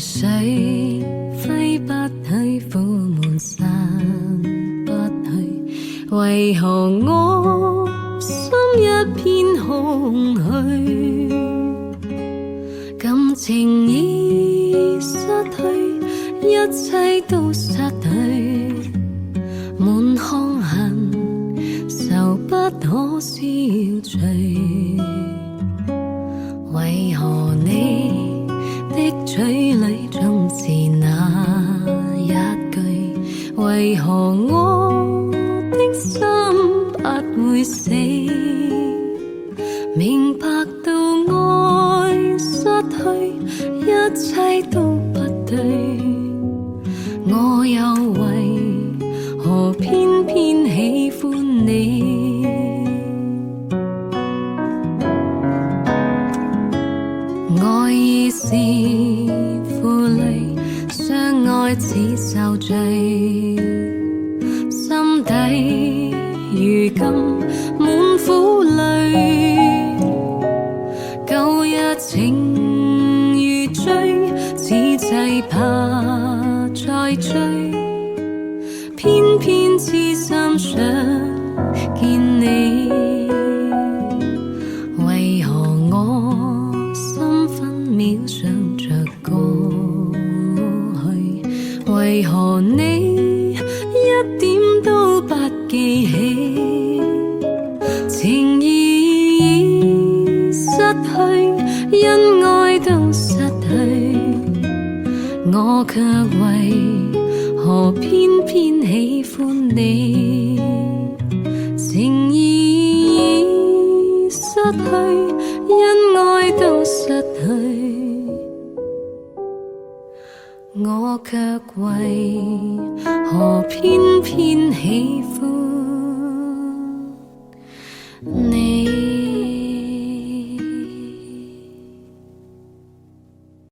水揮不去，苦悶散不去，為何我心一片空虛？感情已失去，一切都失去，滿腔恨愁不可消除。為何你的嘴裏總是那一句？為何我的心不會死？明白到愛失去，一切都不對，我又為何偏偏喜歡你？愛已是負累，相愛似受罪，心底如今滿苦淚。舊日情如醉，此際怕再追，偏偏痴心想見你。為何我心分秒想着過去？為何你一點都不記起？情義已失去，因愛都失去，我卻為何偏偏喜歡你？情義已失去，因愛都失去，我卻為何偏偏喜歡